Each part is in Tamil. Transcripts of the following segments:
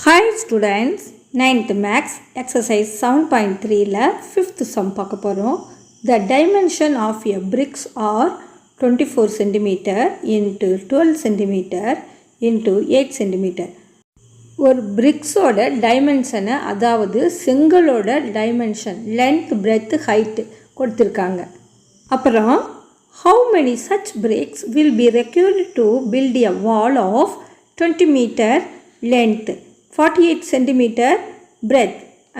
Hi students, 9th Max exercise 7.3 la 5th sum பார்க்க போறோம். The dimension of a bricks are 24 cm into 12 cm into 8 cm. ஒரு பிரிக்ஸோட டைமென்ஷனை, அதாவது செங்கலோட டைமென்ஷன், லென்த், பிரெத், ஹைட் கொடுத்துருக்காங்க. அப்புறம் how many such bricks will be required to build a wall of 20 meter length, 48 cm breadth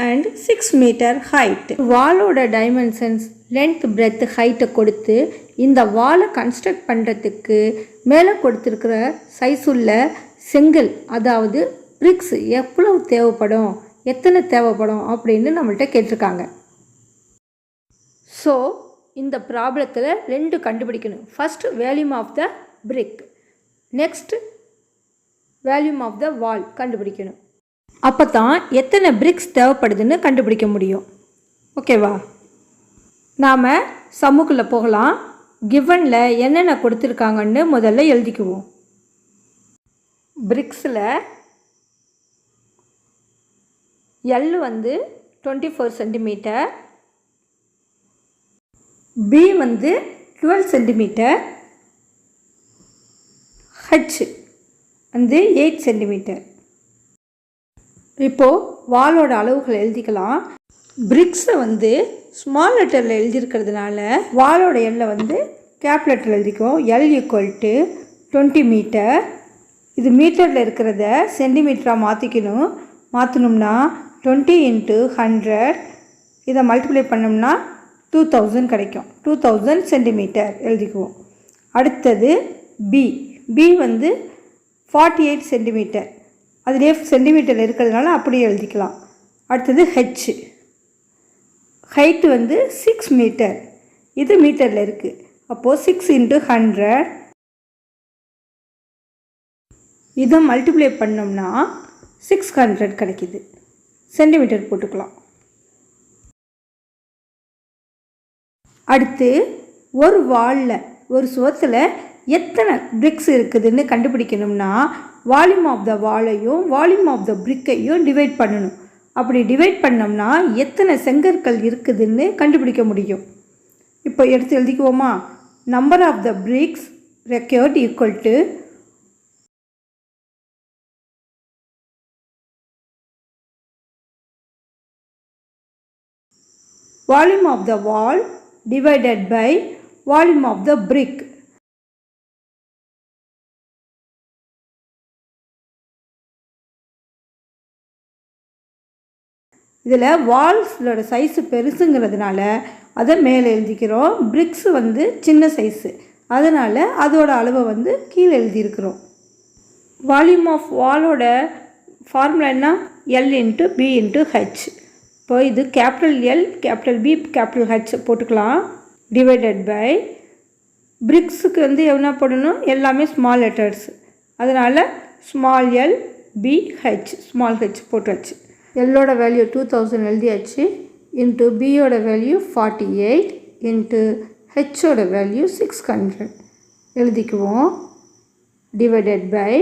and 6 meter height. வாலோட டைமென்ஷன்ஸ், லென்த், பிரெத், ஹைட்டை கொடுத்து இந்த வாலை கன்ஸ்ட்ரக்ட் பண்ணுறதுக்கு மேலே கொடுத்துருக்கிற சைஸ் உள்ள செங்கல், அதாவது பிரிக்ஸ் எவ்வளவு தேவைப்படும், எத்தனை தேவைப்படும் அப்படின்னு நம்மள்கிட்ட கேட்டிருக்காங்க. ஸோ இந்த ப்ராப்ளத்தில் ரெண்டு கண்டுபிடிக்கணும். First volume of the brick, next volume of the wall கண்டுபிடிக்கணும். அப்போ தான் எத்தனை பிரிக்ஸ் தேவைப்படுதுன்னு கண்டுபிடிக்க முடியும். ஓகேவா? நாம் சம்முக்குள்ளே போகலாம். கிவனில் என்னென்ன கொடுத்துருக்காங்கன்னு முதல்ல எழுதிக்குவோம். பிரிக்ஸில் எல் வந்து 24 சென்டிமீட்டர், பி வந்து 12 சென்டிமீட்டர், ஹச் வந்து 8 சென்டிமீட்டர். இப்போது வாலோட அளவுகளை எழுதிக்கலாம். பிரிக்ஸை வந்து ஸ்மால் லெட்டரில் எழுதியிருக்கிறதுனால வாலோட எல்லை வந்து கேப் லெட்டரில் எழுதிக்குவோம். L equal to 20 metre. இது மீட்டரில் இருக்கிறத சென்டிமீட்டராக மாற்றணும்னா 20 × 100, இதை மல்டிப்ளை பண்ணோம்னா 2000 கிடைக்கும். 2000 சென்டிமீட்டர் எழுதிக்குவோம். அடுத்தது பி வந்து 48 சென்டிமீட்டர், அதுலேயே சென்டிமீட்டரில் இருக்கிறதுனால அப்படியே எழுதிக்கலாம். அடுத்தது ஹைட்டு வந்து 6 மீட்டர், இது மீட்டரில் இருக்குது. அப்போது 6 × 100, இதை மல்டிப்ளை பண்ணோம்னா 600 கிடைக்கிது. சென்டிமீட்டர் போட்டுக்கலாம். அடுத்து ஒரு வாலில், ஒரு சுவத்தில் எத்தனை பிரிக்ஸ் இருக்குதுன்னு கண்டுபிடிக்கணும்னா வால்யூம் ஆஃப் த வாலையும் வால்யூம் ஆஃப் த பிரிக்கையும் டிவைட் பண்ணணும். அப்படி டிவைட் பண்ணோம்னா எத்தனை செங்கற்கள் இருக்குதுன்னு கண்டுபிடிக்க முடியும். இப்போ எடுத்து எழுதிக்குவோமா? Number of the bricks required equal to volume of the wall divided by volume of the brick. இதில் வால்ஸோட சைஸு பெருசுங்கிறதுனால அதை மேலே எழுதிக்கிறோம். பிரிக்ஸ் வந்து சின்ன சைஸு, அதனால் அதோட அளவை வந்து கீழே எழுதியிருக்கிறோம். வால்யூம் ஆஃப் வாலோட ஃபார்முலா என்ன? L × B × H. இப்போ இது capital L, capital B, capital H போட்டுக்கலாம். டிவைடட் பை பிரிக்ஸுக்கு வந்து என்ன போடணும்? எல்லாமே ஸ்மால் லெட்டர்ஸ், அதனால் small L, B, H, small H போட்டாச்சு. எல்லோட வேல்யூ 2000 எழுதியாச்சு. இன்ட்டு பியோட வேல்யூ 48 இன்ட்டு ஹெச்சோட வேல்யூ 600 எழுதிக்குவோம். டிவைடட் பை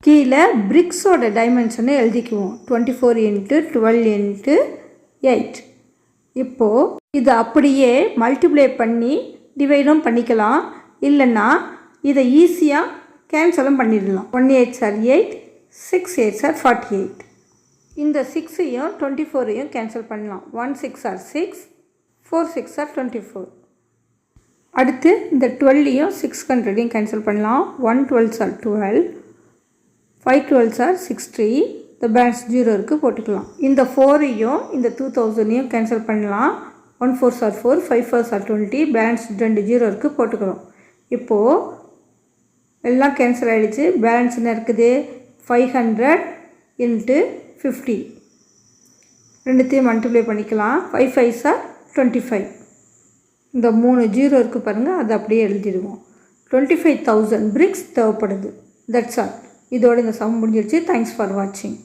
கீழே பிரிக்ஸோட டைமென்ஷனை எழுதிக்குவோம். 24 × 12 × 8. இப்போது இது அப்படியே மல்டிப்ளை பண்ணி டிவைடும் பண்ணிக்கலாம், இல்லைன்னா இதை ஈஸியாக கேன்சலும் பண்ணிடலாம். 1 8 are 8, 6 8 are 48. இந்த 6ஐயும் 24ஐயும் கேன்சல் பண்ணலாம். 1 6 are 6, 4 6 are 24. அடுத்து இந்த 12ஐயும் 600ஐயும் கேன்சல் பண்ணலாம். 1 12 are 12, 5 12 are 60. இந்த பேலன்ஸ் 0 இருக்குது, போட்டுக்கலாம். இந்த 4ஐயும் இந்த 2000ஐயும் கேன்சல் பண்ணலாம். 1 4 are 4, 5 4 are 20, பேலன்ஸ் 2 0 இருக்குது, போட்டுக்கிறோம். இப்போது எல்லாம் கேன்சல் ஆகிடுச்சு. பேலன்ஸ் என்ன இருக்குது? 500 × 50. ரெண்டுத்தையும் மல்டிப்ளை பண்ணிக்கலாம். 5 5 are 25. இந்த 3 0 இருக்குது பாருங்கள், அதை அப்படியே எழுதிடுவோம். 25,000 பிரிக்ஸ் தேவைப்படுது. That's all. இதோடு இந்த சம் முடிஞ்சிடுச்சு. தேங்க்ஸ் ஃபார் வாட்சிங்.